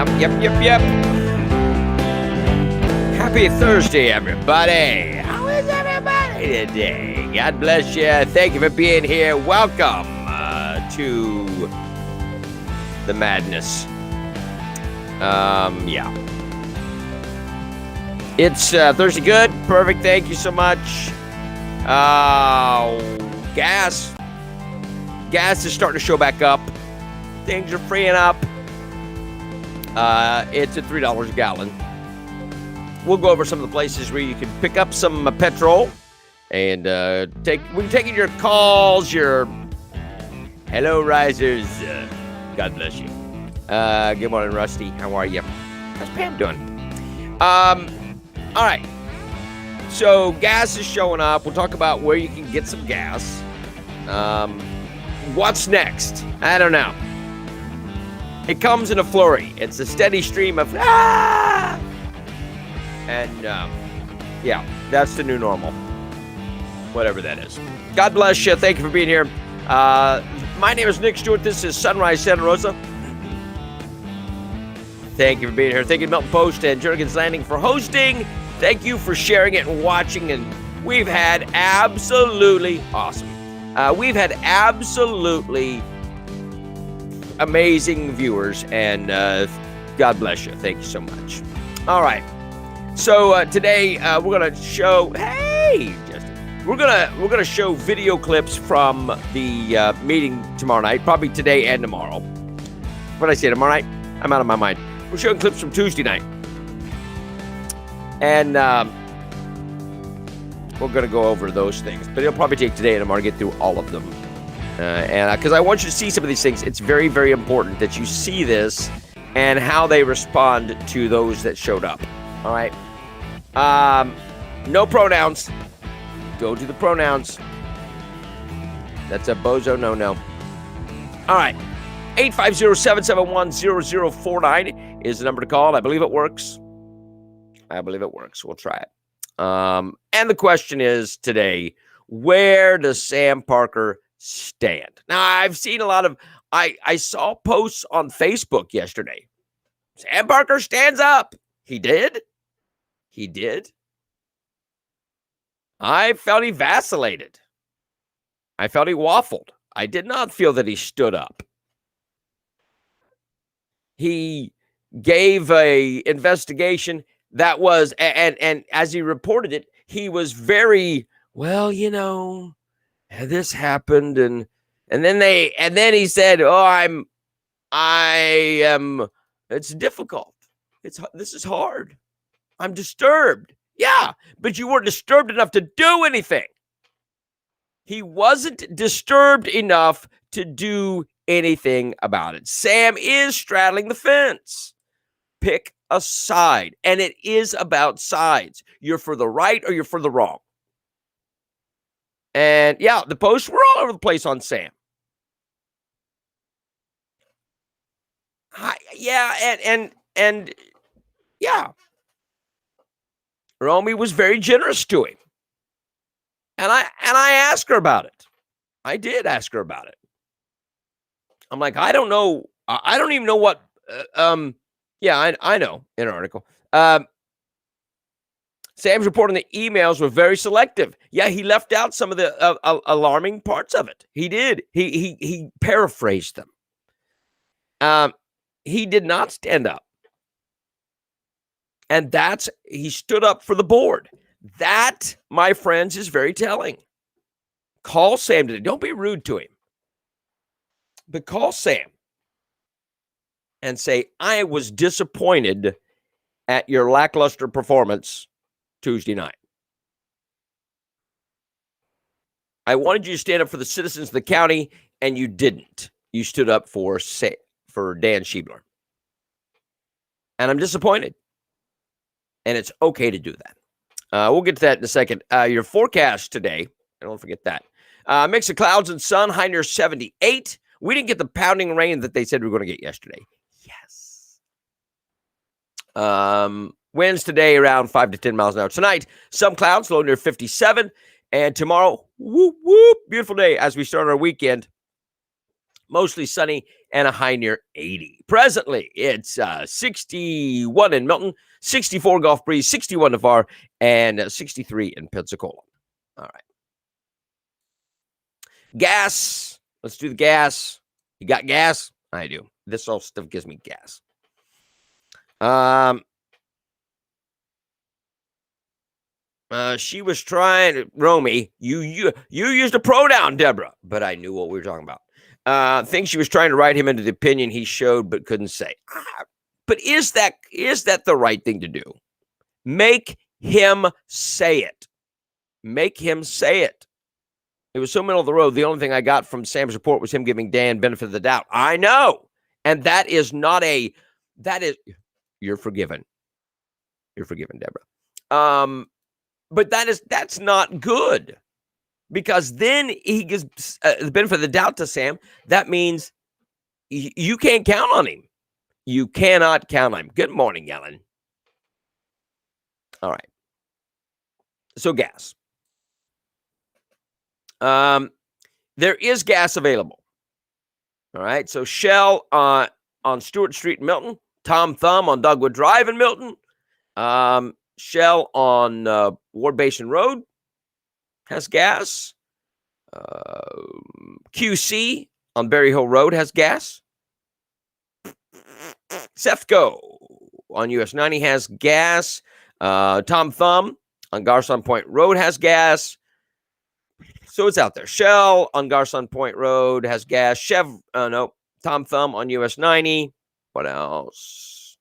Yep. Happy Thursday, everybody. How is everybody today? God bless you. Thank you for being here. Welcome to the madness. It's Thursday. Good. Perfect. Thank you so much. Gas is starting to show back up. Things are freeing up. It's at $3 a gallon. We'll go over some of the places where you can pick up some petrol and we're taking your calls, your hello risers. God bless you. Good morning, Rusty. How are you? How's Pam doing? All right. So gas is showing up. We'll talk about where you can get some gas. What's next? I don't know. It comes in a flurry. It's a steady stream of and that's the new normal. Whatever that is. God bless you. Thank you for being here. My name is Nick Stewart. This is Sunrise Santa Rosa. Thank you for being here. Thank you to Milton Post and Jurgen's Landing for hosting. Thank you for sharing it and watching. And we've had absolutely awesome. We've had absolutely amazing viewers, and God bless you. Thank you so much. All right. So today we're gonna show. Hey, Justin. We're gonna show video clips from the meeting tomorrow night. Probably today and tomorrow. What did I say? Tomorrow night? I'm out of my mind. We're showing clips from Tuesday night, and we're gonna go over those things. But it'll probably take today and tomorrow to get through all of them. And because I want you to see some of these things, it's very, very important that you see this and how they respond to those that showed up. All right. No pronouns. Don't do the pronouns. That's a bozo no. All right. 850-771-0049 is the number to call. I believe it works. We'll try it. And the question is today, where does Sam Parker stand? Now, I've seen a lot of, I saw posts on Facebook yesterday. Sam Parker stands up. He did. I felt he vacillated. I felt he waffled. I did not feel that he stood up. He gave a investigation that was, and as he reported it, he was very, well, this happened, and then he said, it's difficult. This is hard. I'm disturbed. Yeah, but you weren't disturbed enough to do anything. He wasn't disturbed enough to do anything about it. Sam is straddling the fence. Pick a side, and it is about sides. You're for the right or you're for the wrong. And yeah, the posts were all over the place on Sam. Romy was very generous to him. And I asked her about it. I did ask her about it. I'm like, I don't know. I don't even know what. I know in an article. Sam's reporting the emails were very selective. Yeah, he left out some of the alarming parts of it. He did. He paraphrased them. He did not stand up. And he stood up for the board. That, my friends, is very telling. Call Sam today. Don't be rude to him. But call Sam and say, I was disappointed at your lackluster performance Tuesday night. I wanted you to stand up for the citizens of the county, and you didn't. You stood up for Dan Schiebler. And I'm disappointed. And it's okay to do that. We'll get to that in a second. Your forecast today, I don't forget that. Mix of clouds and sun, high near 78. We didn't get the pounding rain that they said we were going to get yesterday. Yes. Winds today around 5 to 10 miles an hour. Tonight, some clouds, low near 57. And tomorrow, beautiful day as we start our weekend. mostly sunny, and a high near 80. Presently, it's 61 in Milton, 64 Gulf Breeze, 61 Navarre, and 63 in Pensacola. All right. Gas. Let's do the gas. You got gas? I do. This all stuff gives me gas. She was trying, Romy, you used a pronoun, Deborah, but I knew what we were talking about. Think she was trying to write him into the opinion he showed but couldn't say. But is that the right thing to do? Make him say it. Make him say it. It was so middle of the road. The only thing I got from Sam's report was him giving Dan benefit of the doubt. I know. And that is not you're forgiven. You're forgiven, Deborah. But that's not good, because then he gives the benefit of the doubt to Sam. That means you can't count on him. You cannot count on him. Good morning, Ellen. All right. So gas. There is gas available. All right. So Shell on Stewart Street in Milton, Tom Thumb on Dogwood Drive in Milton, Shell on Ward Basin Road has gas. QC on Berry Hill Road has gas. Sethco on US 90 has gas. Tom Thumb on Garcon Point Road has gas. So it's out there. Shell on Garcon Point Road has gas. Tom Thumb on US 90. What else?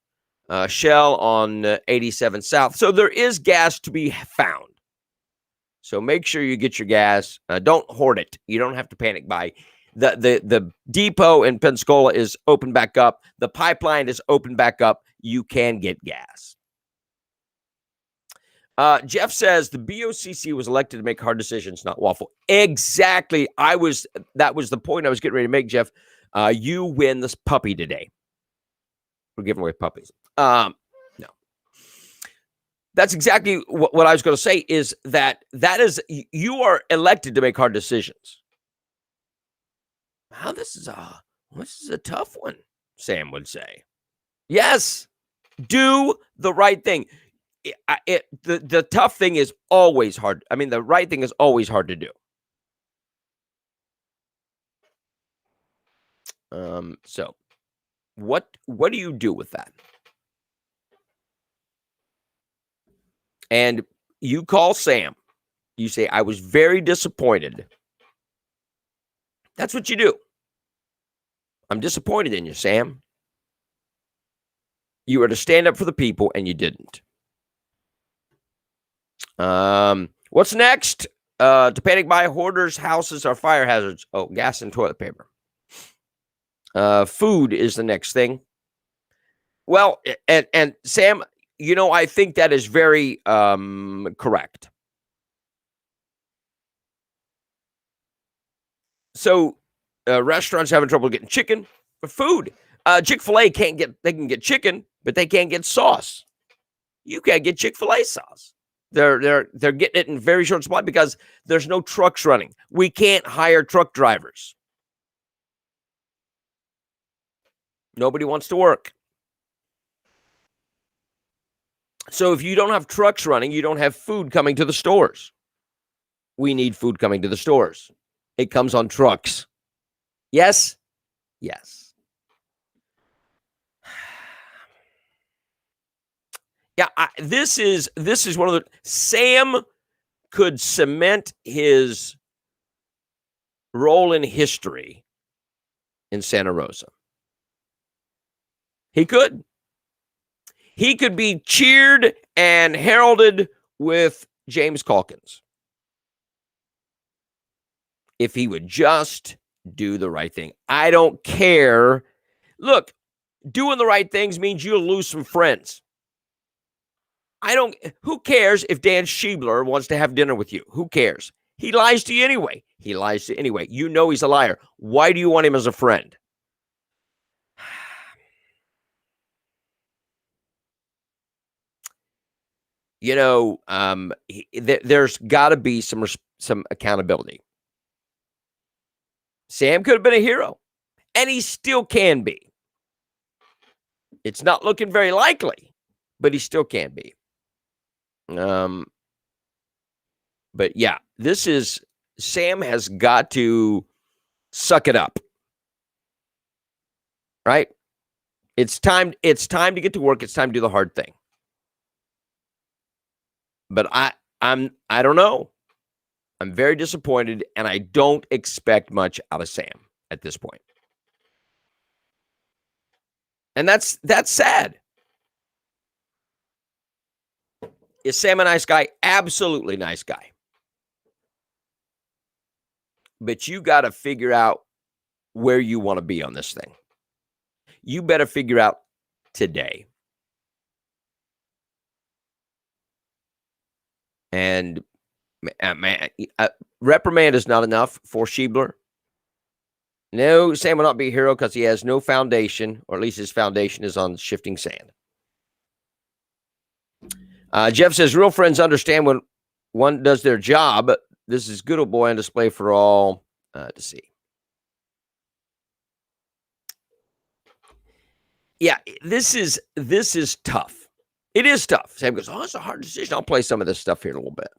Shell on 87 South. So there is gas to be found. So make sure you get your gas. Don't hoard it. You don't have to panic buy. The depot in Pensacola is open back up. The pipeline is open back up. You can get gas. Jeff says the BOCC was elected to make hard decisions, not waffle. Exactly. That was the point I was getting ready to make, Jeff. You win this puppy today. We're giving away puppies. No. That's exactly what I was going to say, is that is, you are elected to make hard decisions. Wow, this is a tough one, Sam would say. Yes, do the right thing. The tough thing is always hard. I mean, the right thing is always hard to do. So what do you do with that? And you call Sam. You say, I was very disappointed. That's what you do. I'm disappointed in you, Sam. You were to stand up for the people, and you didn't. What's next? To panic buy hoarders, houses are fire hazards. Oh, gas and toilet paper. Food is the next thing. Well, and Sam, I think that is very correct. So restaurants having trouble getting chicken for food. Chick-fil-A can get chicken, but they can't get sauce. You can't get Chick-fil-A sauce. They're getting it in very short supply because there's no trucks running. We can't hire truck drivers. Nobody wants to work. So if you don't have trucks running, you don't have food coming to the stores. We need food coming to the stores. It comes on trucks. Yes? Yes. Yeah, this is one of the... Sam could cement his role in history in Santa Rosa. He could. He could be cheered and heralded with James Calkins if he would just do the right thing. I don't care. Look, doing the right things means you'll lose some friends. Who cares if Dan Schiebler wants to have dinner with you? Who cares? He lies to you anyway. You know he's a liar. Why do you want him as a friend? There's got to be some accountability. Sam could have been a hero. And he still can be. It's not looking very likely, but he still can be. But yeah, Sam has got to suck it up. Right? It's time to get to work. It's time to do the hard thing. But I don't know. I'm very disappointed, and I don't expect much out of Sam at this point. And that's sad. Is Sam a nice guy? Absolutely nice guy. But you got to figure out where you want to be on this thing. You better figure out today. And reprimand is not enough for Schiebler. No, Sam will not be a hero because he has no foundation, or at least his foundation is on shifting sand. Jeff says, real friends understand when one does their job. This is good old boy on display for all to see. Yeah, this is tough. It is tough. Sam goes, it's a hard decision. I'll play some of this stuff here in a little bit.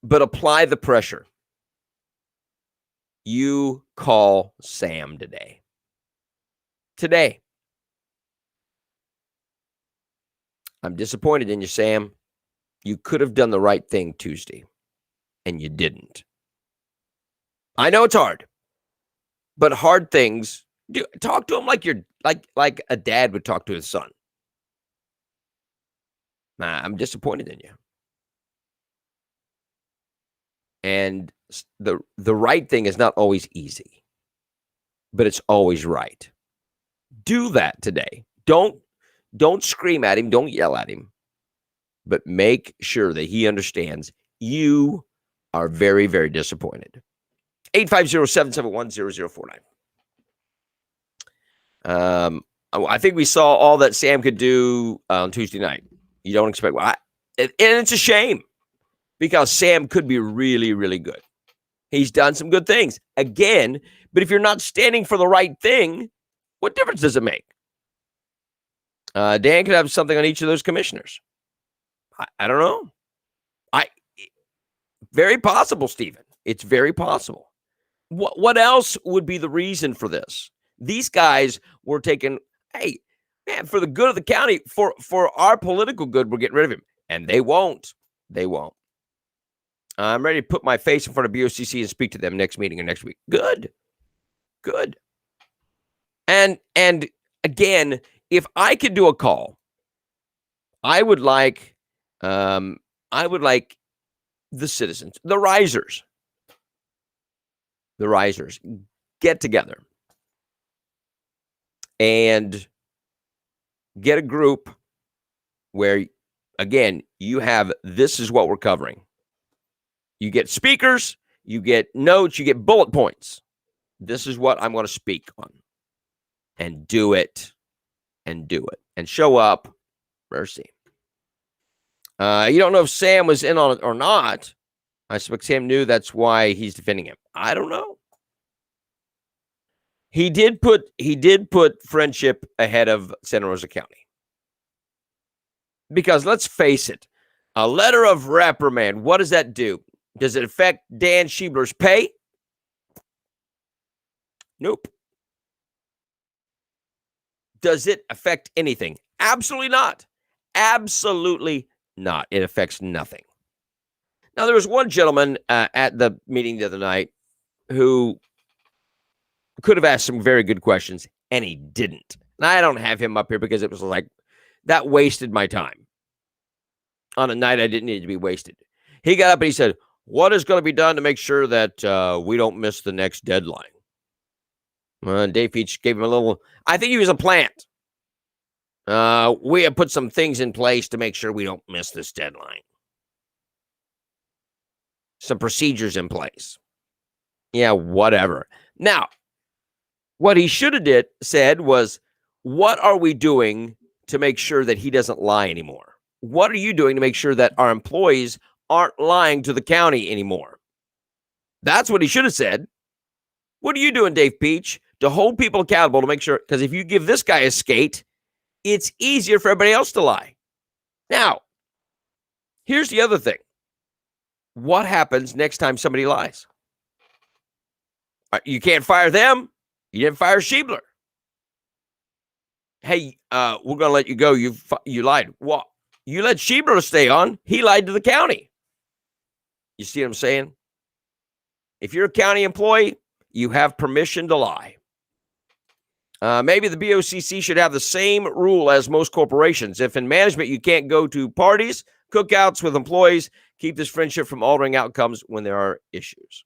But apply the pressure. You call Sam today. Today. I'm disappointed in you, Sam. You could have done the right thing Tuesday, and you didn't. I know it's hard, but hard things, talk to him like you're like a dad would talk to his son. I'm disappointed in you. And the right thing is not always easy, but it's always right. Do that today. Don't scream at him. Don't yell at him. But make sure that he understands you are very, very disappointed. 850-771-0049. I think we saw all that Sam could do on Tuesday night. You don't expect, and it's a shame because Sam could be really, really good. He's done some good things again, but if you're not standing for the right thing, what difference does it make? Dan could have something on each of those commissioners. I don't know. Very possible, Stephen. It's very possible. What else would be the reason for this? These guys were taken, hey, man, for the good of the county, for our political good, we're getting rid of him. And they won't. They won't. I'm ready to put my face in front of BOCC and speak to them next meeting or next week. Good. And again, if I could do a call, I would like the citizens, the risers get together and get a group where, again, you have, this is what we're covering. You get speakers, you get notes, you get bullet points. This is what I'm going to speak on. And do it. And show up. Mercy. You don't know if Sam was in on it or not. I suspect Sam knew that's why he's defending him. I don't know. He did put friendship ahead of Santa Rosa County. Because let's face it, a letter of reprimand, what does that do? Does it affect Dan Schiebler's pay? Nope. Does it affect anything? Absolutely not. Absolutely not. It affects nothing. Now, there was one gentleman at the meeting the other night who could have asked some very good questions, and he didn't. And I don't have him up here because it was like, that wasted my time on a night I didn't need to be wasted. He got up and he said, what is going to be done to make sure that we don't miss the next deadline? Dave Peach gave him a little, I think he was a plant. We have put some things in place to make sure we don't miss this deadline. Some procedures in place. Yeah, whatever. Now, what he should have said was, what are we doing to make sure that he doesn't lie anymore? What are you doing to make sure that our employees aren't lying to the county anymore? That's what he should have said. What are you doing, Dave Peach, to hold people accountable to make sure? Because if you give this guy a skate, it's easier for everybody else to lie. Now, here's the other thing. What happens next time somebody lies? You can't fire them. You didn't fire Schiebler. Hey, we're going to let you go. You lied. Well, you let Schiebler stay on. He lied to the county. You see what I'm saying? If you're a county employee, you have permission to lie. Maybe the BOCC should have the same rule as most corporations. If in management you can't go to parties, cookouts with employees, keep this friendship from altering outcomes when there are issues.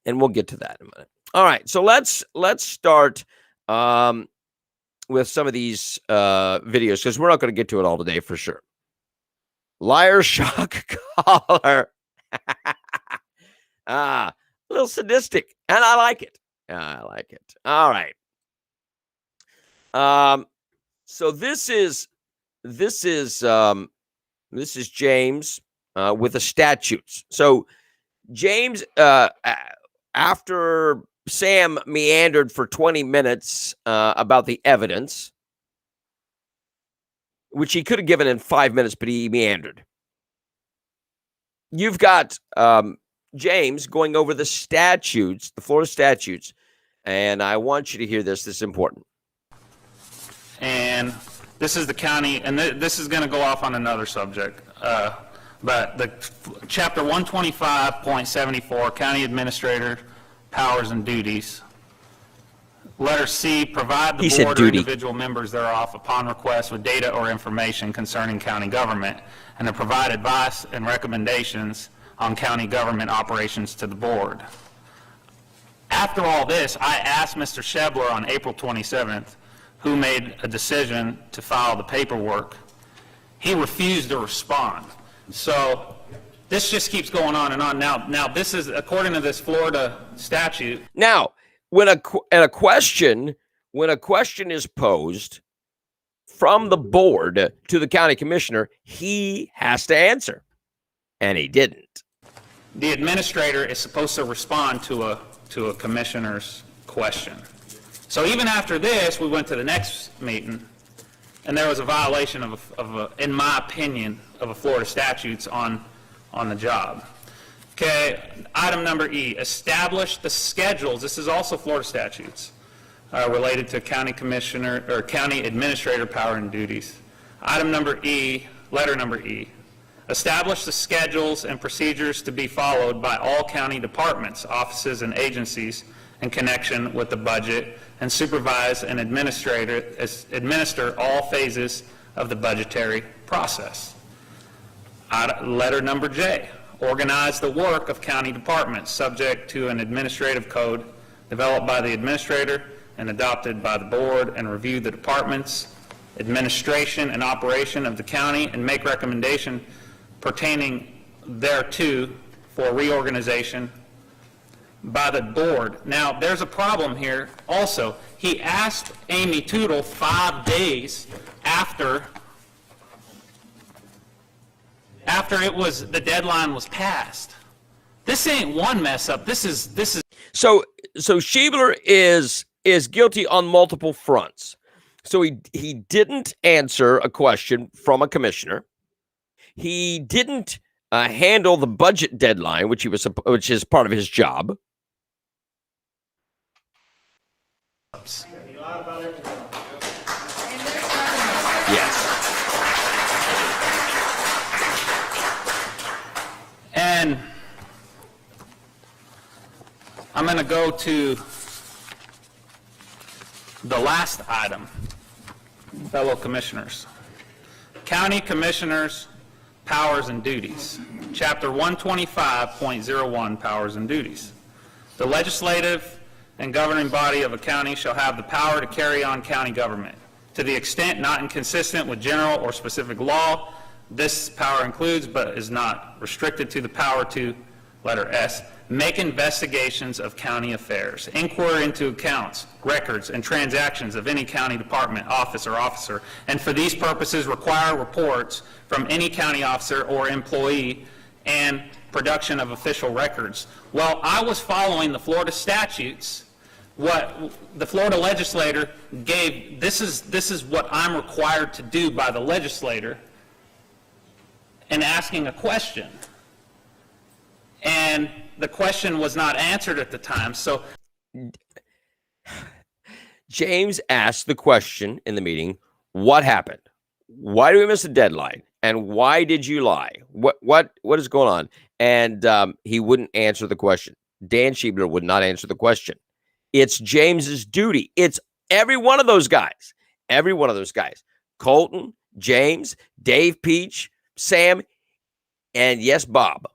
And we'll get to that in a minute. All right, so let's start with some of these videos, because we're not going to get to it all today for sure. Liar shock collar. A little sadistic, and I like it. I like it. All right. So this is James with the statutes. So James, after Sam meandered for 20 minutes about the evidence, which he could have given in 5 minutes, but he meandered. You've got James going over the statutes, the Florida statutes, and I want you to hear this. This is important. And this is the county, and this is going to go off on another subject, but the chapter 125.74, county administrator powers and duties. Letter C, provide the board or individual members thereof upon request with data or information concerning county government, and to provide advice and recommendations on county government operations to the board. After all this, I asked Mr. Schiebler on April 27th, who made a decision to file the paperwork. He refused to respond. So this just keeps going on and on. Now this is according to this Florida statute. Now, when a question is posed from the board to the county commissioner, he has to answer, and he didn't. The administrator is supposed to respond to a commissioner's question. So even after this, we went to the next meeting, and there was a violation in my opinion, of a Florida statutes on the job. Okay, item number E, establish the schedules. This is also Florida statutes related to county commissioner or county administrator power and duties. Item number E, letter number E, establish the schedules and procedures to be followed by all county departments, offices, and agencies in connection with the budget, and supervise and administer all phases of the budgetary process. Letter number J, organize the work of county departments subject to an administrative code developed by the administrator and adopted by the board, and review the department's administration and operation of the county and make recommendation pertaining thereto for reorganization by the board. Now, there's a problem here also. He asked Amy Tootle 5 days after the deadline was passed. This ain't one mess up. This is So Schiebler is guilty on multiple fronts. So he didn't answer a question from a commissioner. He didn't handle the budget deadline, which is part of his job. Yes. And I'm going to go to the last item, fellow commissioners. County commissioners' powers and duties. Chapter 125.01, powers and duties. The legislative and governing body of a county shall have the power to carry on county government. To the extent not inconsistent with general or specific law, this power includes, but is not restricted to, the power to, letter S, make investigations of county affairs, inquire into accounts, records, and transactions of any county department, office, or officer, and for these purposes require reports from any county officer or employee, and production of official records. Well, I was following the Florida statutes. What the Florida legislator gave, this is what I'm required to do by the legislator in asking a question. And the question was not answered at the time. So James asked the question in the meeting, what happened? Why did we miss the deadline? And why did you lie? What is going on? And he wouldn't answer the question. Dan Schiebler would not answer the question. It's James's duty. It's every one of those guys. Every one of those guys. Colton, James, Dave Peach, Sam, and yes, Bob.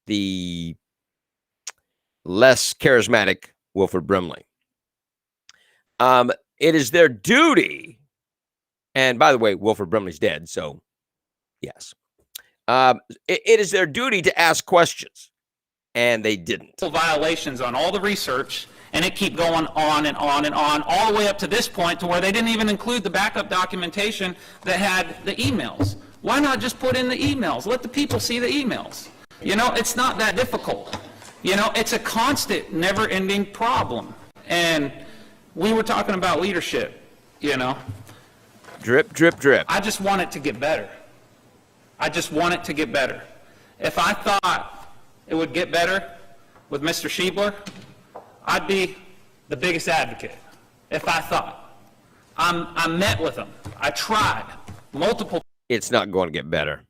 The less charismatic Wilford Brimley. It is their duty. And by the way, Wilford Brimley's dead, so yes. It is their duty to ask questions, and they didn't. Violations on all the research, and it keep going on and on and on, all the way up to this point to where they didn't even include the backup documentation that had the emails. Why not just put in the emails? Let the people see the emails. You know, it's not that difficult. You know, it's a constant, never-ending problem. And we were talking about leadership, you know. Drip, drip, drip. I just want it to get better. I just want it to get better. If I thought it would get better with Mr. Schiebler, I'd be the biggest advocate. If I thought. I met with him. I tried multiple. It's not going to get better.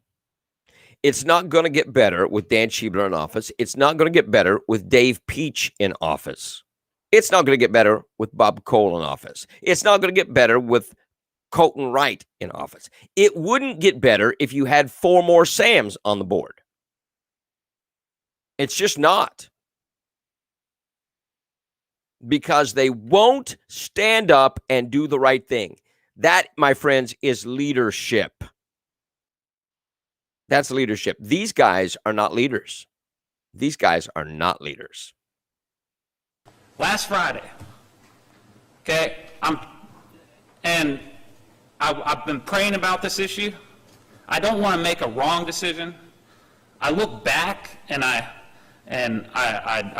It's not going to get better with Dan Schiebler in office. It's not going to get better with Dave Peach in office. It's not going to get better with Bob Cole in office. It's not going to get better with Colton Wright in office. It wouldn't get better if you had 4 more Sams on the board. It's just not. Because they won't stand up and do the right thing. That, my friends, is leadership. That's leadership. These guys are not leaders. These guys are not leaders. Last Friday, okay, I've been praying about this issue. I don't want to make a wrong decision. I look back and I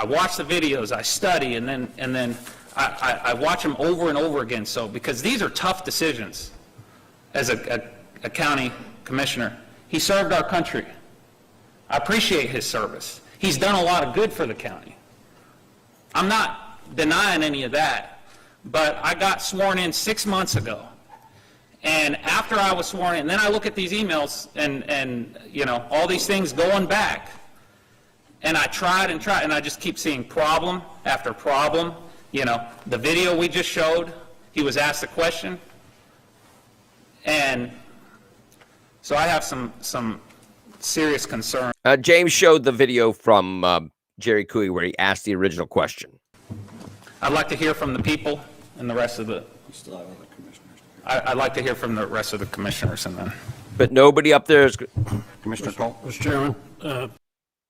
watch the videos, I study, and then I watch them over and over again. So because these are tough decisions as a county commissioner. He served our country. I appreciate his service. He's done a lot of good for the county. I'm not denying any of that, but I got sworn in 6 months ago. And after I was sworn in, then I look at these emails and you know, all these things going back. And I tried, and I just keep seeing problem after problem. You know, the video we just showed, he was asked a question. And so I have some serious concern. James showed the video from Jerry Cooey where he asked the original question. I'd like to hear from the people and the rest of the... I'd like to hear from the rest of the commissioners, and then... But nobody up there is... Commissioner Cole? Mr. Chairman,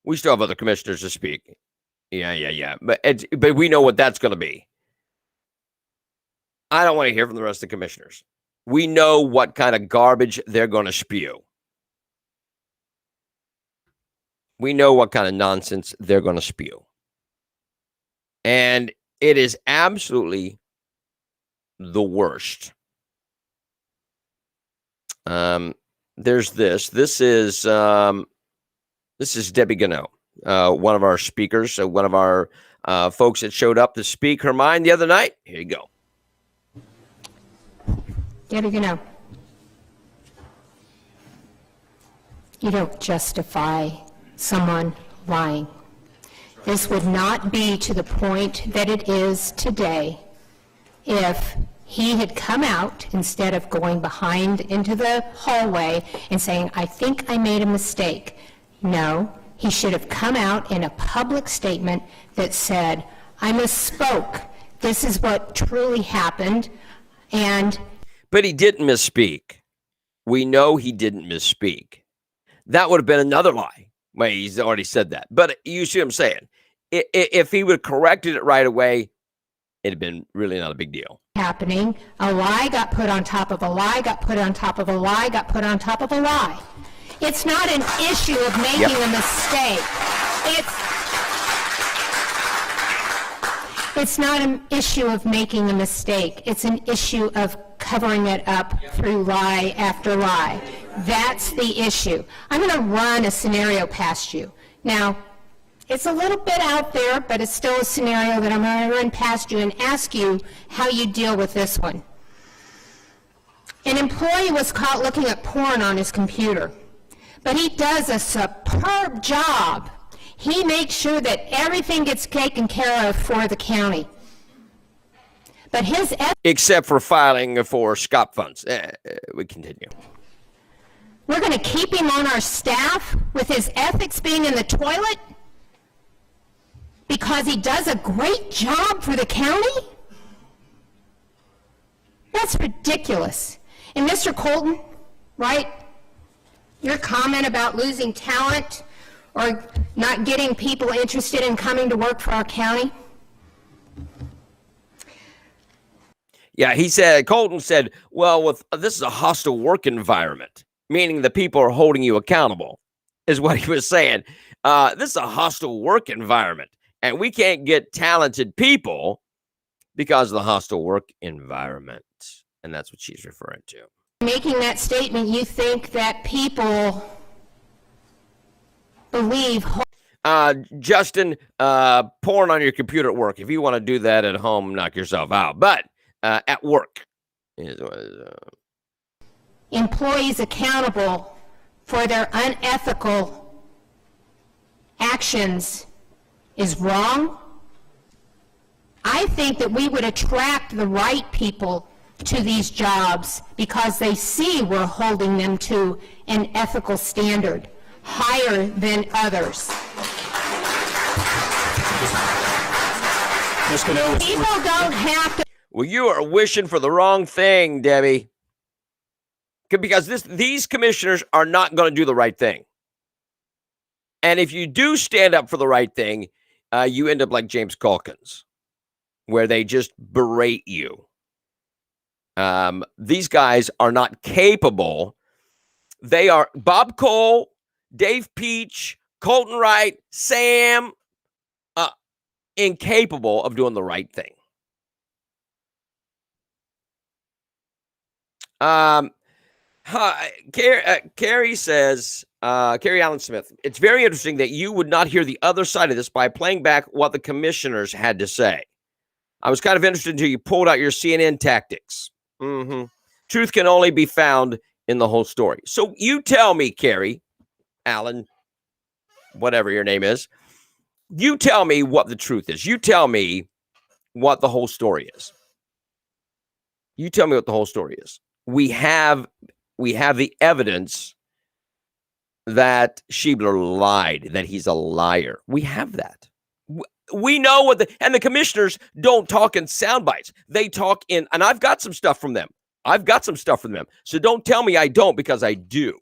We still have other commissioners to speak. Yeah. But we know what that's going to be. I don't want to hear from the rest of the commissioners. We know what kind of garbage they're going to spew. We know what kind of nonsense they're going to spew. And it is absolutely the worst. There's this. This is Debbie Gano, one of our speakers, one of our folks that showed up to speak her mind the other night. Here you go. Debbie Gano, you don't justify someone lying. This would not be to the point that it is today if he had come out instead of going behind into the hallway and saying, I think I made a mistake. No, he should have come out in a public statement that said, I misspoke. This is what truly happened. But he didn't misspeak. We know he didn't misspeak. That would have been another lie. Well, he's already said that. But you see what I'm saying? If he would have corrected it right away, it'd have been really not a big deal. Happening, a lie got put on top of a lie, got put on top of a lie, got put on top of a lie. It's not an issue of making a mistake. It's not an issue of making a mistake. It's an issue of covering it up through lie after lie. That's the issue. I'm going to run a scenario past you. Now, it's a little bit out there, but it's still a scenario that I'm going to run past you and ask you how you deal with this one. An employee was caught looking at porn on his computer, but he does a superb job. He makes sure that everything gets taken care of for the county. But his... Except for filing for SCOP funds. We continue. We're going to keep him on our staff with his ethics being in the toilet because he does a great job for the county? That's ridiculous. And Mr. Colton, right, your comment about losing talent or not getting people interested in coming to work for our county? Yeah, Colton said, well, this is a hostile work environment, meaning the people are holding you accountable, is what he was saying. This is a hostile work environment, and we can't get talented people because of the hostile work environment. And that's what she's referring to. Making that statement, you think that people believe... Justin, porn on your computer at work. If you want to do that at home, knock yourself out. But at work is employees accountable for their unethical actions is wrong. I think that we would attract the right people to these jobs because they see we're holding them to an ethical standard higher than others. People don't have to... Well, you are wishing for the wrong thing, Debbie. Because these commissioners are not going to do the right thing. And if you do stand up for the right thing, you end up like James Calkins, where they just berate you. These guys are not capable. They are Bob Cole, Dave Peach, Colton Wright, Sam, incapable of doing the right thing. Carrie says, Carrie Allen Smith, it's very interesting that you would not hear the other side of this by playing back what the commissioners had to say. I was kind of interested until you pulled out your CNN tactics. Truth can only be found in the whole story. So you tell me, Carrie Allen, whatever your name is, you tell me what the truth is. You tell me what the whole story is. You tell me what the whole story is. We have the evidence that Schiebler lied, that he's a liar. We have that. We know and the commissioners don't talk in sound bites. They talk in, and I've got some stuff from them. So don't tell me I don't, because I do.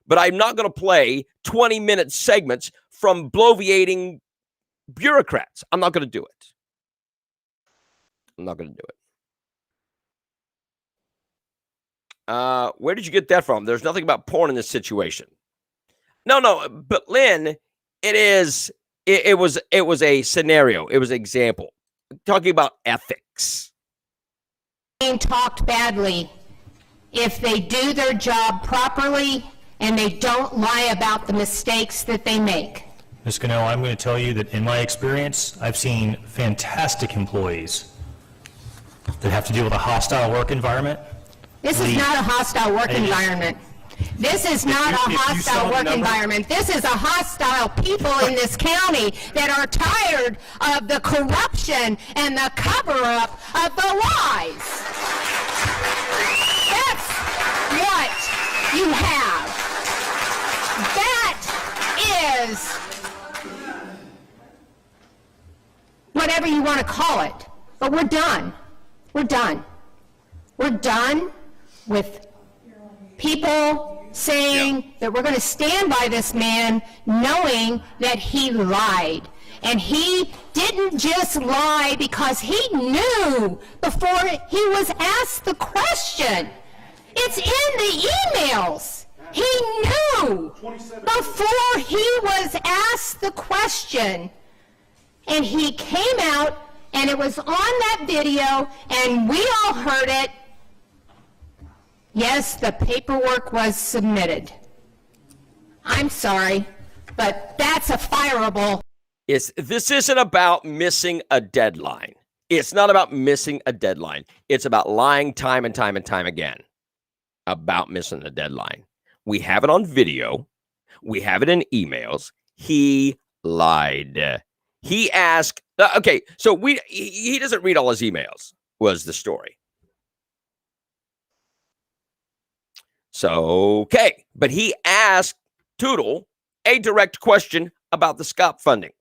But I'm not going to play 20-minute segments from bloviating bureaucrats. I'm not going to do it. Where did you get that from? There's nothing about porn in this situation. No, but Lynn, it was a scenario. It was an example. Talking about ethics. Being talked badly if they do their job properly and they don't lie about the mistakes that they make. Ms. Cannell, I'm going to tell you that in my experience, I've seen fantastic employees that have to deal with a hostile work environment. This is not a hostile work environment. This is not a hostile work environment. This is a hostile people in this county that are tired of the corruption and the cover-up of the lies. That's what you have. That is whatever you want to call it. But we're done. We're done. We're done with people saying that we're going to stand by this man knowing that he lied. And he didn't just lie because he knew before he was asked the question. It's in the emails. He knew before he was asked the question, and he came out, and it was on that video, and we all heard it. Yes, the paperwork was submitted. I'm sorry, but that's a fireable. This isn't about missing a deadline. It's not about missing a deadline. It's about lying time and time and time again about missing a deadline. We have it on video. We have it in emails. He lied. He asked, okay, so he doesn't read all his emails, was the story. So, okay, but he asked Tootle a direct question about the SCOP funding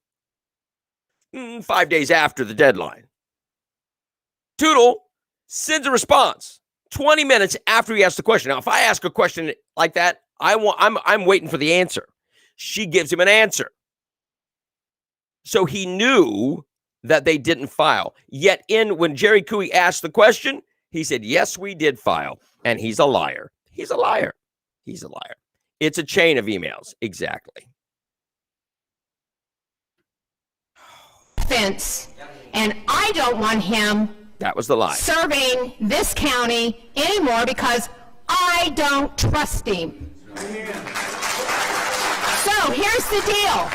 5 days after the deadline. Tootle sends a response 20 minutes after he asked the question. Now, if I ask a question like that, I'm waiting for the answer. She gives him an answer. So he knew that they didn't file. Yet when Jerry Cooey asked the question, he said, yes, we did file. And he's a liar. He's a liar. He's a liar. It's a chain of emails. Exactly. Offense, and I don't want him That was the lie. serving this county anymore because I don't trust him. So here's the deal.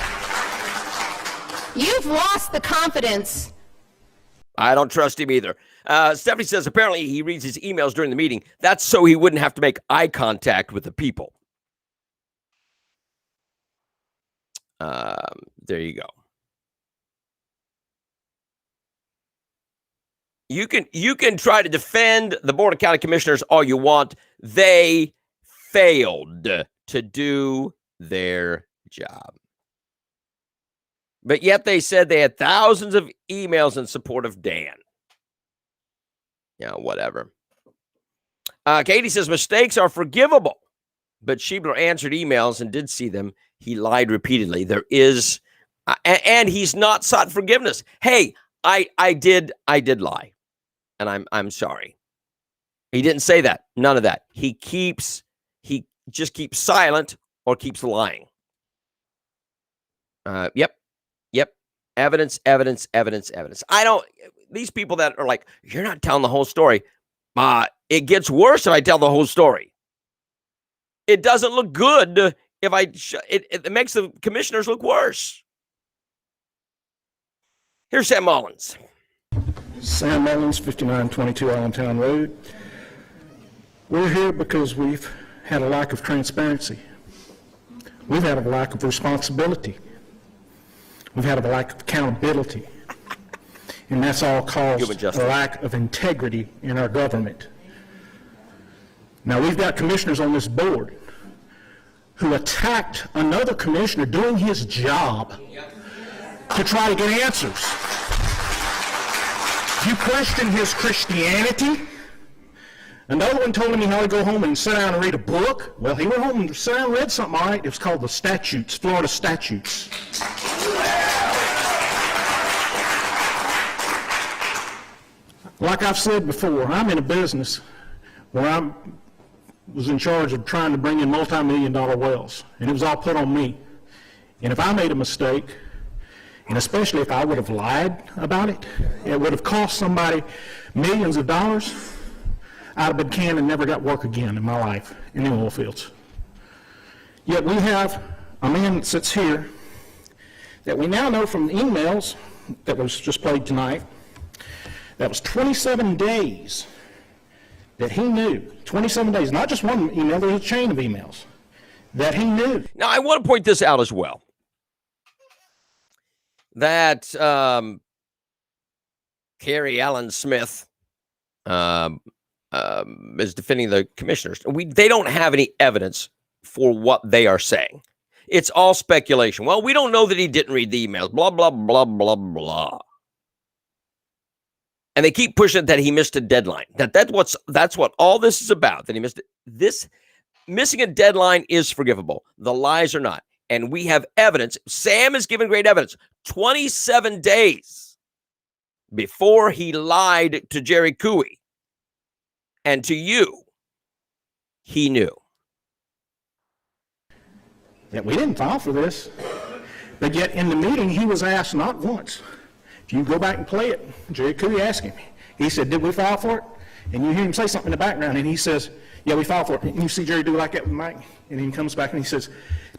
You've lost the confidence. I don't trust him either. Stephanie says apparently he reads his emails during the meeting. That's so he wouldn't have to make eye contact with the people. There you go. You can try to defend the Board of County Commissioners all you want. They failed to do their job. But yet they said they had thousands of emails in support of Dan. Yeah, whatever. Katie says mistakes are forgivable, but Schiebler answered emails and did see them. He lied repeatedly. There is, and he's not sought forgiveness. Hey, I did lie, and I'm sorry. He didn't say that. None of that. He just keeps silent or keeps lying. Yep. Evidence. These people that are like, you're not telling the whole story. It gets worse if I tell the whole story. It doesn't look good if it makes the commissioners look worse. Here's Sam Mullins. Sam Mullins, 5922 Allentown Road. We're here because we've had a lack of transparency. We've had a lack of responsibility. We've had a lack of accountability. And that's all caused a lack of integrity in our government. Now, we've got commissioners on this board who attacked another commissioner doing his job to try to get answers. If you question his Christianity, another one told him he had to go home and sit down and read a book. Well, he went home and sat down and read something, all right. It was called the statutes, Florida statutes. Like I've said before, I'm in a business where I was in charge of trying to bring in multi-million-dollar wells, and it was all put on me. And if I made a mistake, and especially if I would have lied about it, it would have cost somebody millions of dollars, I'd have been canned and never got work again in my life in the oil fields. Yet we have a man that sits here that we now know from the emails that was just played tonight, that was 27 days that he knew, 27 days, not just one email, there's a chain of emails that he knew. Now, I want to point this out as well. That Carrie Allen Smith is defending the commissioners. They don't have any evidence for what they are saying. It's all speculation. Well, we don't know that he didn't read the emails, blah, blah, blah, blah, blah. And they keep pushing that he missed a deadline. That's what all this is about, that he missed it. This missing a deadline is forgivable. The lies are not. And we have evidence. Sam has given great evidence. 27 days before he lied to Jerry Cooey and to you, he knew. that we didn't file for this. But yet in the meeting, he was asked not once. If you go back and play it, Jerry Cooey asked him. He said, did we file for it? And you hear him say something in the background, and he says, yeah, we filed for it. And you see Jerry do like that with Mike, and he comes back and he says,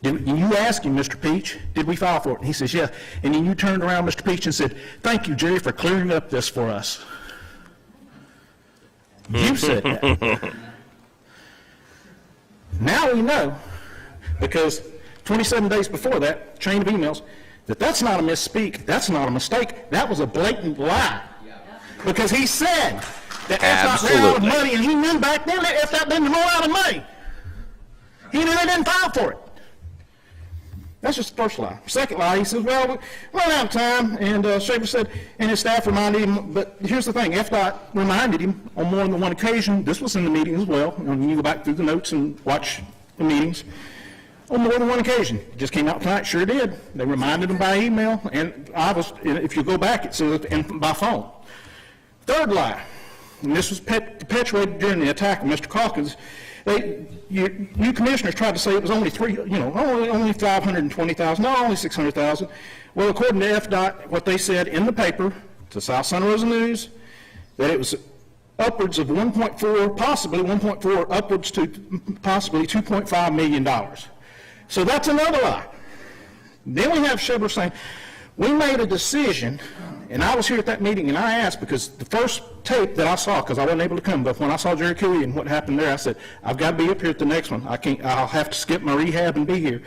and you ask him, Mr. Peach, did we file for it? And he says, yeah. And then you turned around, Mr. Peach, and said, thank you, Jerry, for clearing up this for us. You said that. Now we know, because 27 days before that, chain of emails, that's not a misspeak, that's not a mistake, that was a blatant lie. Because he said that FDOT ran out of money, and he knew back then that FDOT didn't run out of money. He knew they didn't file for it. That's just the first lie. Second lie, he says, well, we ran out of time, and Shaver said, and his staff reminded him, but here's the thing, FDOT reminded him on more than one occasion, this was in the meeting as well, and you can go back through the notes and watch the meetings, on more than one occasion. It just came out tonight, sure did. They reminded him by email, and if you go back, it says and by phone. Third lie, and this was perpetuated during the attack of Mr. Calkins. You commissioners tried to say it was only only 520,000, no, only 600,000. Well, according to FDOT, what they said in the paper to South Santa Rosa News, that it was upwards of 1.4, possibly 1.4, upwards to possibly $2.5 million. So that's another lie. Then we have Shebler saying, we made a decision, and I was here at that meeting, and I asked, because the first tape that I saw, because I wasn't able to come, but when I saw Jerry Cooey and what happened there, I said, I've got to be up here at the next one. I'll have to skip my rehab and be here.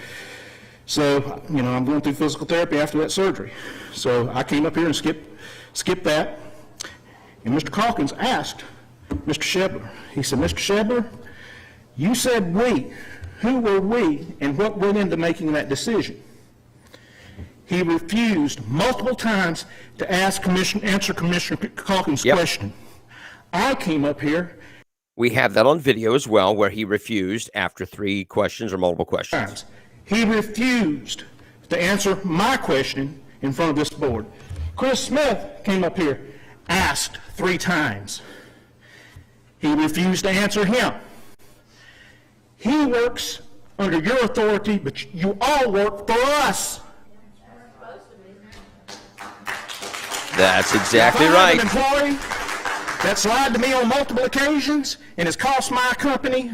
So, I'm going through physical therapy after that surgery. So I came up here and skipped that. And Mr. Calkins asked Mr. Shebler, he said, Mr. Shebler, you said we. Who were we, and what went into making that decision? He refused multiple times to answer Commissioner Calkins' question. I came up here. We have that on video as well, where he refused after 3 questions or multiple questions. He refused to answer my question in front of this board. Chris Smith came up here, asked 3 times. He refused to answer him. He works under your authority, but you all work for us. That's exactly right. If I have an employee that's lied to me on multiple occasions and has cost my company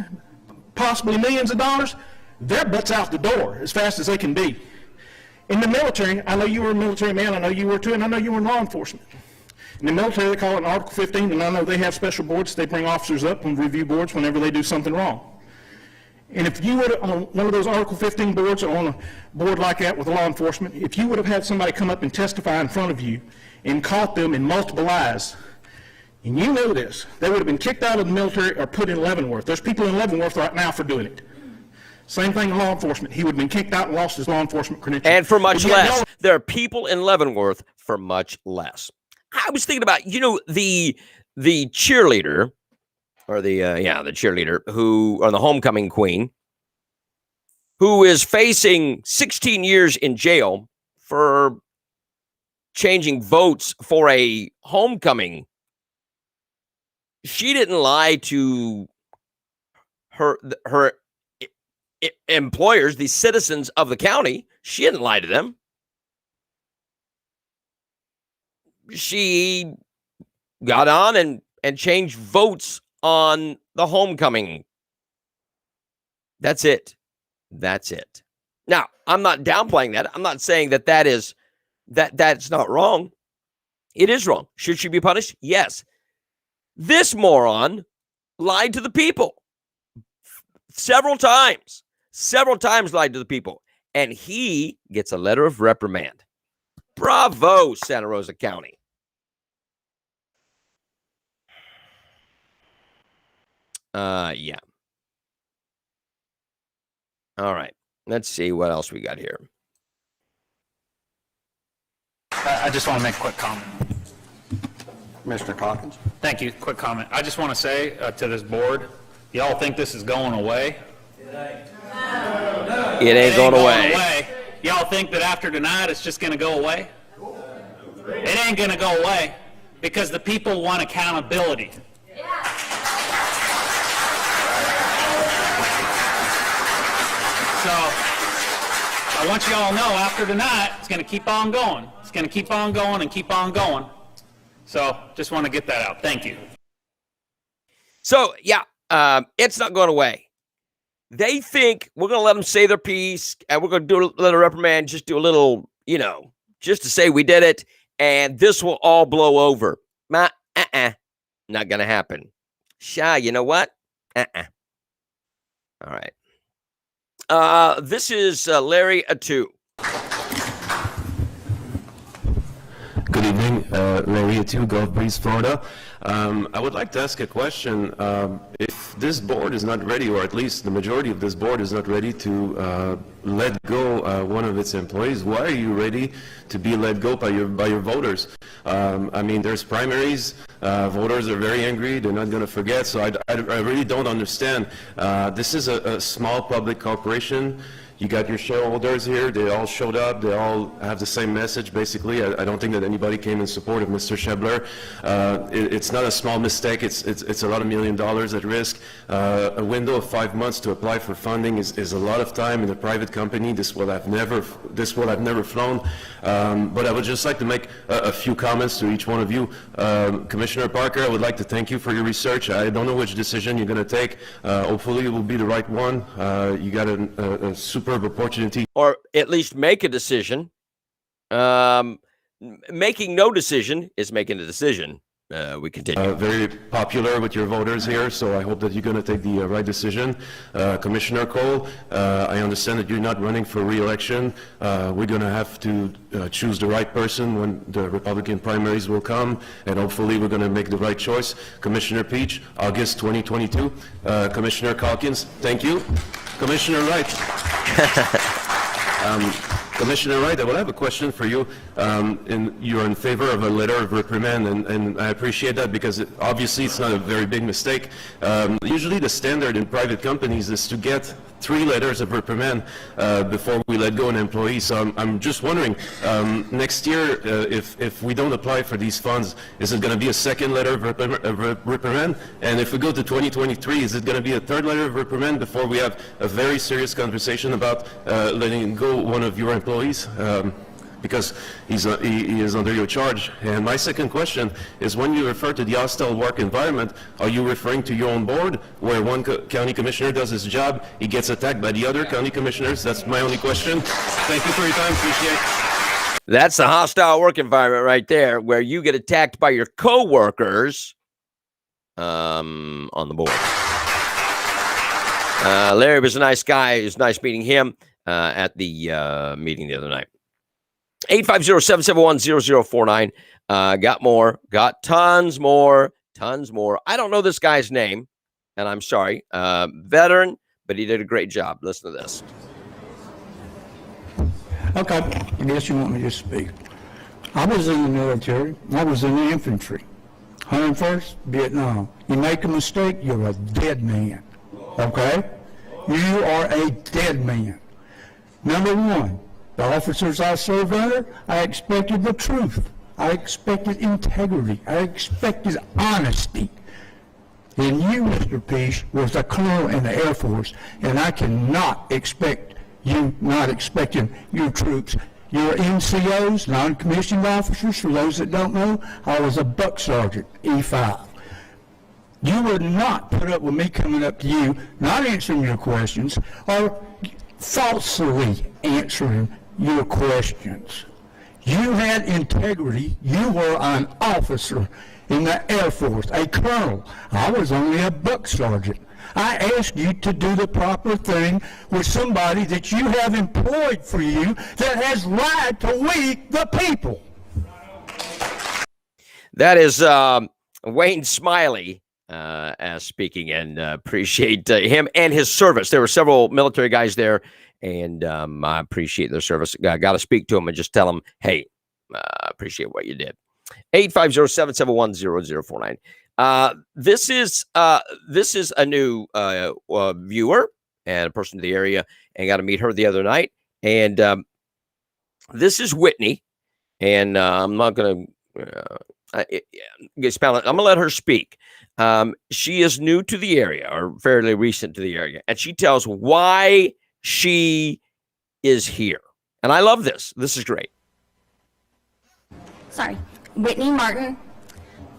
possibly millions of dollars, their butt's out the door as fast as they can be. In the military, I know you were a military man, I know you were too, and I know you were in law enforcement. In the military, they call it an Article 15, and I know they have special boards. They bring officers up and review boards whenever they do something wrong. And if you would, on one of those Article 15 boards or on a board like that with law enforcement, if you would have had somebody come up and testify in front of you and caught them in multiple lies, and you know this, they would have been kicked out of the military or put in Leavenworth. There's people in Leavenworth right now for doing it. Same thing in law enforcement. He would have been kicked out and lost his law enforcement credentials. And for much less. There are people in Leavenworth for much less. I was thinking about, the cheerleader, or the cheerleader or the homecoming queen, who is facing 16 years in jail for changing votes for a homecoming. She didn't lie to her employers, the citizens of the county. She didn't lie to them. She got on and changed votes on the homecoming. That's it. Now, I'm not downplaying that. I'm not saying that's not wrong. It is wrong. Should she be punished? Yes. This moron lied to the people several times lied to the people, and he gets a letter of reprimand. Bravo, Santa Rosa County. Yeah. All right. Let's see what else we got here. I just want to make a quick comment. Mr. Calkins? Thank you. Quick comment. I just want to say to this board, y'all think this is going away? It ain't going away. Y'all think that after tonight it's just going to go away? It ain't going to go away because the people want accountability. So I want you all to know after tonight, it's going to keep on going. It's going to keep on going and keep on going. So just want to get that out. Thank you. So, yeah, it's not going away. They think we're going to let them say their piece, and we're going to do a little reprimand, just do a little, just to say we did it, and this will all blow over. Not going to happen. You know what? All right. This is Larry Atu. Good evening, Larry Atu, Gulf Breeze, Florida. I would like to ask a question. If this board is not ready, or at least the majority of this board is not ready to let go one of its employees, why are you ready to be let go by your voters? I mean, there's primaries. Voters are very angry. They're not going to forget. So I really don't understand. This is a small public corporation. You got your shareholders here. They all showed up. They all have the same message, basically. I don't think that anybody came in support of Mr. Schebler. It's not a small mistake. It's a lot of $1 million at risk. A window of 5 months to apply for funding is a lot of time in a private company. This will have never flown. But I would just like to make a few comments to each one of you. Commissioner Parker, I would like to thank you for your research. I don't know which decision you're going to take. Hopefully it will be the right one. You got a superb opportunity. Or at least make a decision. Making no decision is making a decision. We continue. Very popular with your voters here, so I hope that you're going to take the right decision. Commissioner Cole, I understand that you're not running for re-election. We're going to have to choose the right person when the Republican primaries will come, and hopefully we're going to make the right choice. Commissioner Peach, August 2022. Commissioner Calkins, thank you. Commissioner Wright. Commissioner Wright, I will have a question for you. You're in favor of a letter of reprimand, and I appreciate that because obviously it's not a very big mistake. Usually the standard in private companies is to get 3 letters of reprimand before we let go an employee. So I'm just wondering, next year, if we don't apply for these funds, is it going to be a second letter of reprimand? And if we go to 2023, is it going to be a third letter of reprimand before we have a very serious conversation about letting go one of your employees? Because he is under your charge. And my second question is, when you refer to the hostile work environment, are you referring to your own board, where one county commissioner does his job, he gets attacked by the other county commissioners? That's my only question. Thank you for your time. Appreciate it. That's a hostile work environment right there, where you get attacked by your co-workers on the board. Larry was a nice guy. It was nice meeting him at the meeting the other night. 850-771-0049. Got tons more. I don't know this guy's name, and I'm sorry. Veteran, but he did a great job. Listen to this. Okay, I guess you want me to speak. I was in the military. I was in the infantry. 101st, Vietnam. You make a mistake, you're a dead man. Okay? You are a dead man. Number one, the officers I served under, I expected the truth. I expected integrity. I expected honesty. And you, Mr. Peace, was a colonel in the Air Force, and I cannot expect you not expecting your troops. Your NCOs, non-commissioned officers, for those that don't know, I was a buck sergeant, E5. You would not put up with me coming up to you, not answering your questions, or falsely answering your questions. You had integrity. You were an officer in the Air Force, a colonel. I was only a buck sergeant. I asked you to do the proper thing with somebody that you have employed for you that has lied to we, the people. That is Wayne Smiley as speaking, and appreciate him and his service. There were several military guys there, and I appreciate their service. I got to speak to them and just tell them, hey, I appreciate what you did. 850-771-0049. This is a new viewer and a person to the area, and got to meet her the other night. And this is Whitney, and I'm not going to spell it. I'm going to let her speak. She is new to the area, or fairly recent to the area, and she tells why she is here. And I love this. This is great. Sorry. Whitney Martin,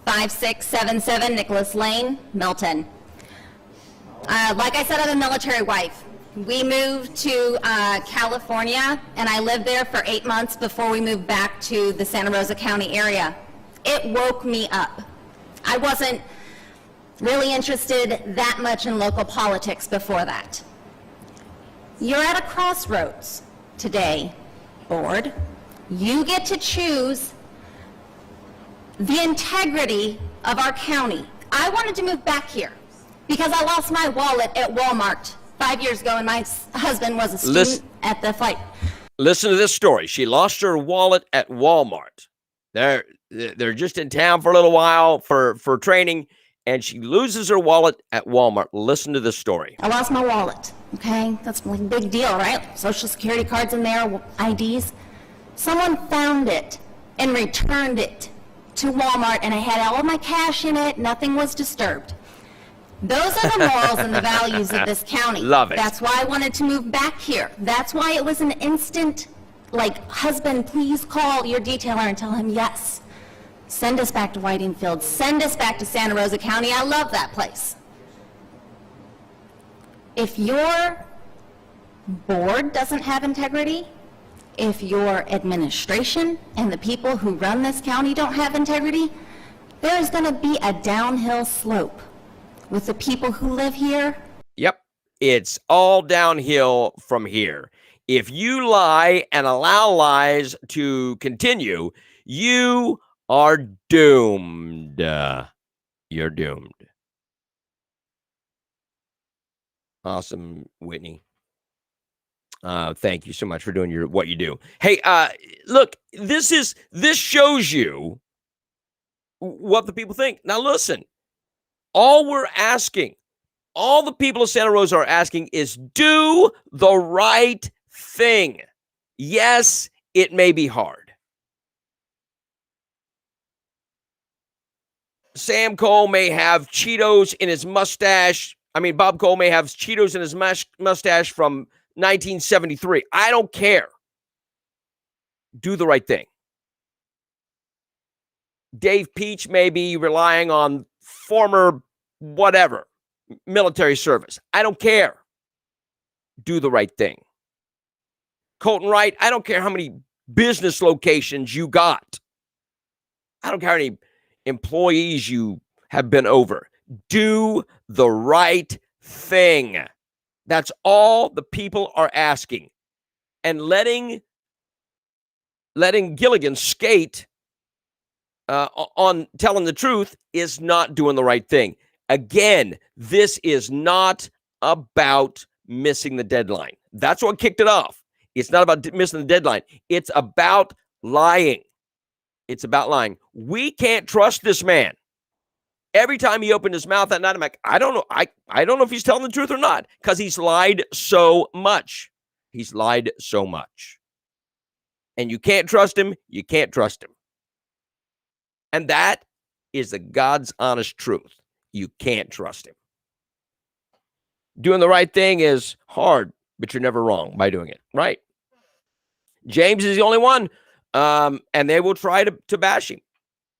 5677 Nicholas Lane, Milton. Like I said, I'm a military wife. We moved to California, and I lived there for 8 months before we moved back to the Santa Rosa County area. It woke me up. I wasn't really interested that much in local politics before that. You're at a crossroads today, board. You get to choose the integrity of our county. I wanted to move back here because I lost my wallet at Walmart 5 years ago, and my husband was a student at the flight. Listen to this story. She lost her wallet at Walmart. They're just in town for a little while for training, and she loses her wallet at Walmart. Listen to this story. I lost my wallet, okay? That's like a big deal, right? Social security cards in there, IDs. Someone found it and returned it to Walmart, and I had all of my cash in it. Nothing was disturbed. Those are the morals and the values of this county. Love it. That's why I wanted to move back here. That's why it was an instant, like, husband, please call your detailer and tell him yes. Send us back to Whitingfield. Send us back to Santa Rosa County. I love that place. If your board doesn't have integrity, if your administration and the people who run this county don't have integrity, there's going to be a downhill slope with the people who live here. Yep. It's all downhill from here. If you lie and allow lies to continue, you are doomed. You're doomed. Awesome, Whitney. Thank you so much for doing what you do. Hey, look, this shows you what the people think. Now listen, all we're asking, all the people of Santa Rosa are asking is do the right thing. Yes, it may be hard. Sam Cole may have Cheetos in his mustache. I mean, Bob Cole may have Cheetos in his mustache from 1973. I don't care. Do the right thing. Dave Peach may be relying on former whatever, military service. I don't care. Do the right thing. Colton Wright, I don't care how many business locations you got. I don't care how many employees you have been over. Do the right thing. That's all the people are asking. And letting Gilligan skate on telling the truth is not doing the right thing. Again, this is not about missing the deadline. That's what kicked it off. It's not about missing the deadline. It's about lying. It's about lying. We can't trust this man. Every time he opened his mouth that night, I'm like, I don't know. I don't know if he's telling the truth or not, because he's lied so much. He's lied so much. And you can't trust him. You can't trust him. And that is the God's honest truth. You can't trust him. Doing the right thing is hard, but you're never wrong by doing it, right? James is the only one, and they will try to bash him.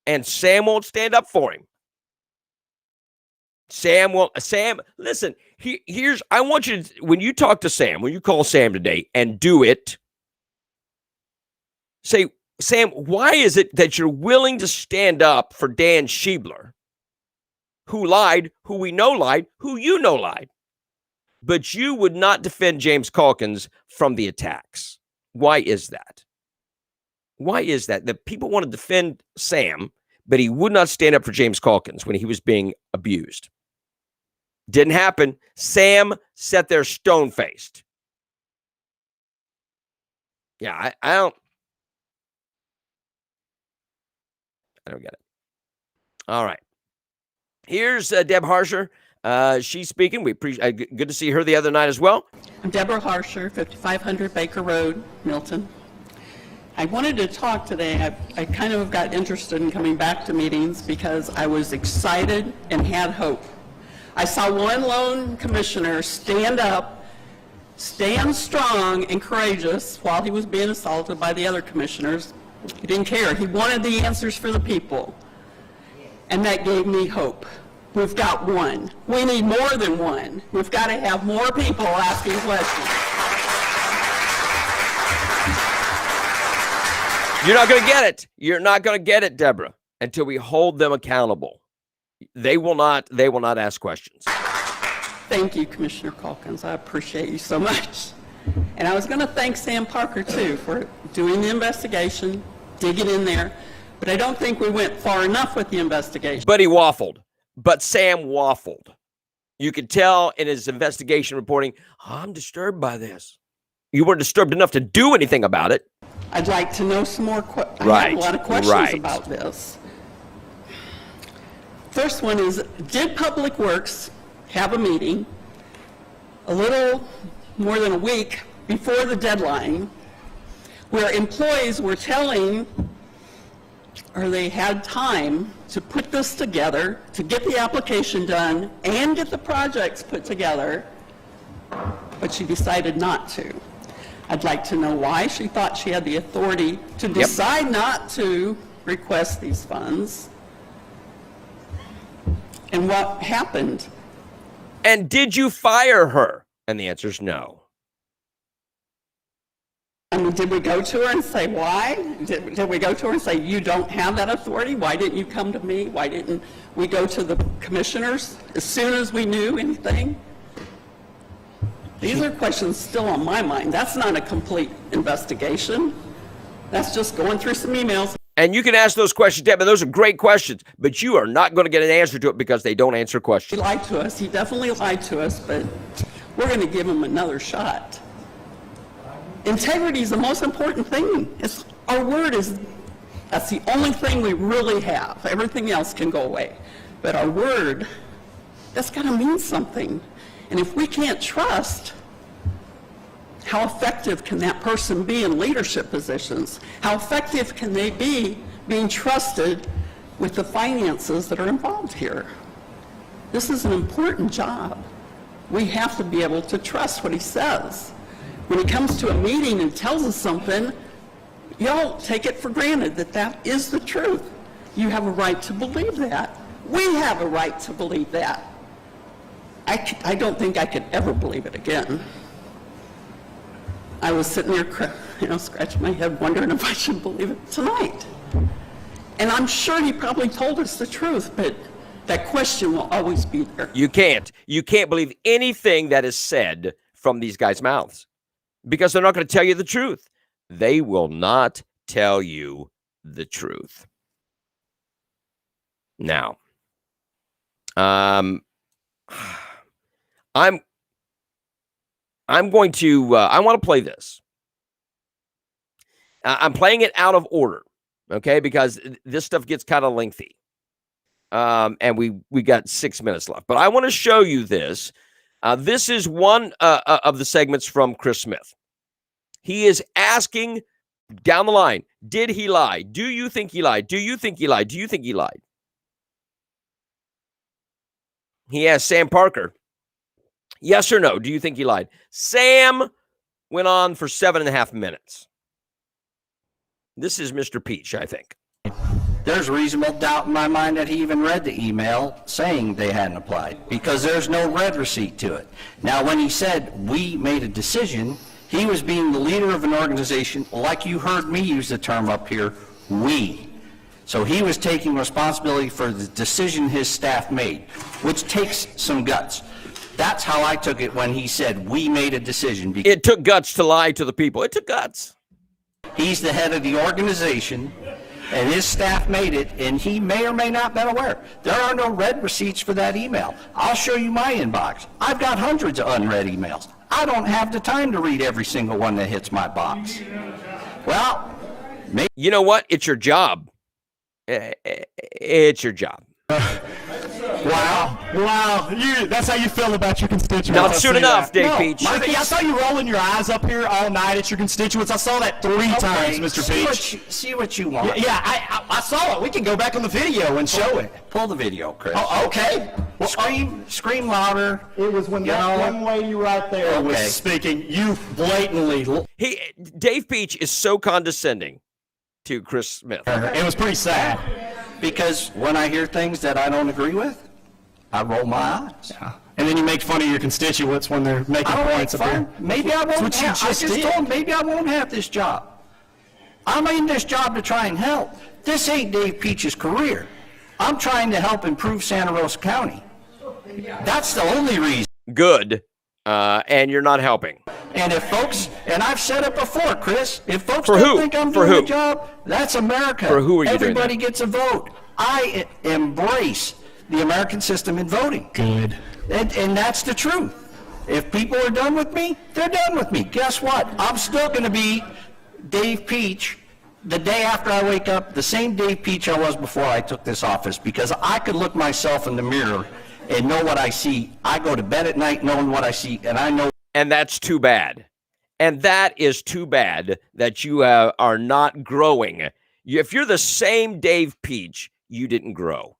And Sam won't stand up for him. Sam, listen, I want you to, when you talk to Sam, when you call Sam today and do it, say, Sam, why is it that you're willing to stand up for Dan Schiebler, who lied, who we know lied, who you know lied, but you would not defend James Calkins from the attacks? Why is that? Why is that? That people want to defend Sam, but he would not stand up for James Calkins when he was being abused. Didn't happen. Sam sat there stone-faced. Yeah, I don't get it. All right. Here's Deb Harsher. She's speaking. We appreciate. Good to see her the other night as well. I'm Deborah Harsher, 5500 Baker Road, Milton. I wanted to talk today. I kind of got interested in coming back to meetings because I was excited and had hope. I saw one lone commissioner stand up stand strong and courageous while he was being assaulted by the other commissioners. He didn't care. He wanted the answers for the people. And that gave me hope. We've got one. We need more than one. We've got to have more people asking questions. You're not going to get it. You're not going to get it, Deborah, until we hold them accountable. They will not ask questions. Thank you, Commissioner Calkins. I appreciate you so much. And I was going to thank Sam Parker, too, for doing the investigation, digging in there. But I don't think we went far enough with the investigation. But he waffled. But Sam waffled. You could tell in his investigation reporting, I'm disturbed by this. You weren't disturbed enough to do anything about it. I'd like to know some more I have a lot of questions about this. First one is, did Public Works have a meeting a little more than a week before the deadline where employees were telling, or they had time to put this together, to get the application done and get the projects put together, but she decided not to? I'd like to know why she thought she had the authority to decide not to request these funds, and what happened. And did you fire her? And the answer is no. I mean, did we go to her and say why? Did we go to her and say, you don't have that authority? Why didn't you come to me? Why didn't we go to the commissioners as soon as we knew anything? These are questions still on my mind. That's not a complete investigation. That's just going through some emails. And you can ask those questions, Deb, and those are great questions, but you are not going to get an answer to it because they don't answer questions. He lied to us. He definitely lied to us, but we're going to give him another shot. Integrity is the most important thing. Our word that's the only thing we really have. Everything else can go away. But our word, that's got to mean something. And if we can't trust, how effective can that person be in leadership positions? How effective can they be being trusted with the finances that are involved here? This is an important job. We have to be able to trust what he says. When he comes to a meeting and tells us something, y'all take it for granted that that is the truth. You have a right to believe that. We have a right to believe that. I don't think I could ever believe it again. I was sitting there, scratching my head, wondering if I should believe it tonight. And I'm sure he probably told us the truth, but that question will always be there. You can't believe anything that is said from these guys' mouths because they're not going to tell you the truth. They will not tell you the truth. Now, I'm going to, I want to play this. I'm playing it out of order, okay, because this stuff gets kind of lengthy. And we got 6 minutes left. But I want to show you this. This is one of the segments from Chris Smith. He is asking down the line, did he lie? Do you think he lied? Do you think he lied? Do you think he lied? He asked Sam Parker, yes or no, do you think he lied? Sam went on for 7.5 minutes. This is Mr. Peach, I think. There's reasonable doubt in my mind that he even read the email saying they hadn't applied because there's no red receipt to it. Now, when he said we made a decision, he was being the leader of an organization, like you heard me use the term up here, we. So he was taking responsibility for the decision his staff made, which takes some guts. That's how I took it when he said we made a decision. It took guts to lie to the people. It took guts. He's the head of the organization, and his staff made it, and he may or may not have been aware. There are no red receipts for that email. I'll show you my inbox. I've got hundreds of unread emails. I don't have the time to read every single one that hits my box. Well, maybe. You know what? It's your job. It's your job. Well, Wow, that's how you feel about your constituents. Not I soon see enough, that. Dave No, Peach. I saw you rolling your eyes up here all night at your constituents. I saw that 3 times, Mr. Peach. See what you want. Yeah, I saw it. We can go back on the video and show it. Pull the video, Chris. Oh, okay. Well, Scream louder. it was when that young lady right there was Okay. speaking. You blatantly. Dave Peach is so condescending to Chris Smith. It was pretty sad. Because when I hear things that I don't agree with, I roll my eyes. And then you make fun of your constituents when they're making I don't points make up fun. here. Maybe I won't what you have, I just just did. told him, maybe I won't have this job. I'm in this job to try and help. This ain't Dave Peach's career. I'm trying to help improve Santa Rosa County. That's the only reason. Good, and you're not helping. And if folks, and I've said it before, Chris, if folks For don't who? think I'm For doing who? the job, that's America. For who are you doing Everybody that? gets a vote. I embrace the American system in voting. Good. And that's the truth. If people are done with me, they're done with me. Guess what? I'm still going to be Dave Peach the day after I wake up, the same Dave Peach I was before I took this office, because I could look myself in the mirror and know what I see. I go to bed at night knowing what I see, and I know. And that's too bad. And that is too bad that you are not growing. If you're the same Dave Peach, you didn't grow.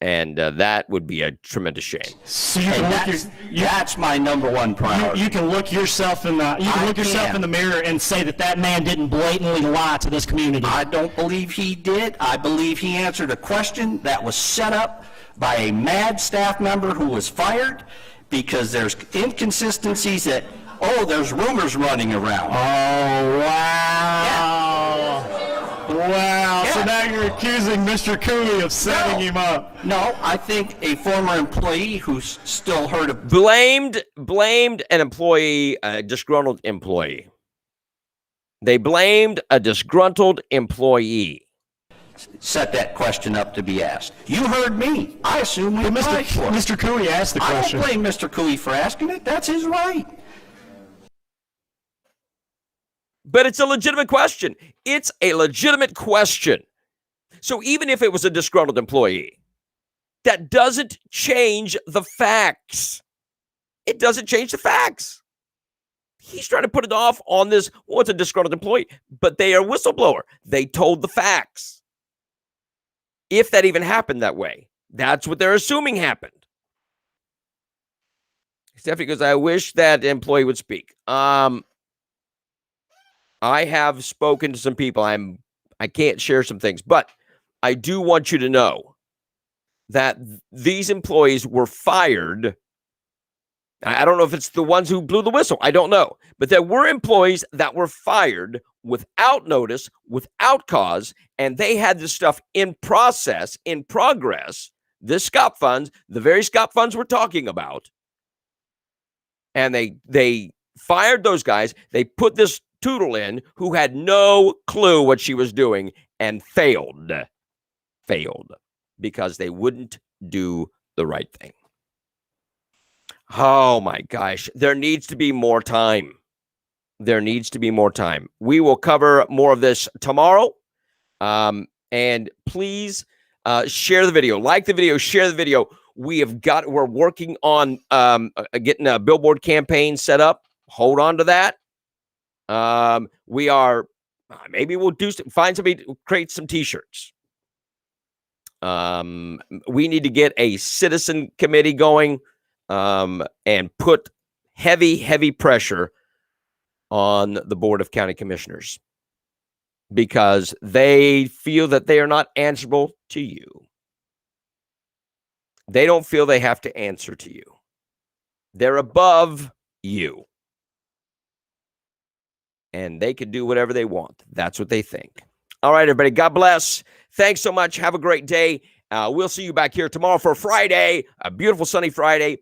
And that would be a tremendous shame. So you And can look that's my number one priority. you can look yourself in the mirror and say that man didn't blatantly lie to this community. I don't believe he did. I believe he answered a question that was set up by a mad staff member who was fired because there's inconsistencies that, there's rumors running around. Oh, wow. Wow. So Yeah. now you're accusing Mr. Cooley of setting him up. No, I think a former employee who's still heard of. Blamed an employee, a disgruntled employee. They blamed a disgruntled employee. Set that question up to be asked. You heard me. I assume we applied for it. Mr. Cooley asked the I question. don't blame Mr. Cooley for asking it. That's his right. But it's a legitimate question. It's a legitimate question. So even if it was a disgruntled employee, that doesn't change the facts. It doesn't change the facts. He's trying to put it off on this, it's a disgruntled employee, but they are a whistleblower. They told the facts. If that even happened that way, that's what they're assuming happened. Stephanie goes, I wish that employee would speak. I have spoken to some people. I can't share some things, but I do want you to know that these employees were fired. I don't know if it's the ones who blew the whistle. I don't know. But there were employees that were fired without notice, without cause, and they had this stuff in progress, this SCOP funds, the very SCOP funds we're talking about. And they fired those guys. They put this Tootle in who had no clue what she was doing and failed because they wouldn't do the right thing. Oh my gosh, there needs to be more time. We will cover more of this tomorrow. And please share the video, like the video, share the video. We're working on getting a billboard campaign set up. Hold on to that. We are, maybe we'll find somebody to create some t-shirts. We need to get a citizen committee going, and put heavy pressure on the Board of County Commissioners because they feel that they are not answerable to you. They don't feel they have to answer to you. They're above you. And they can do whatever they want. That's what they think. All right, everybody. God bless. Thanks so much. Have a great day. We'll see you back here tomorrow for Friday, a beautiful sunny Friday.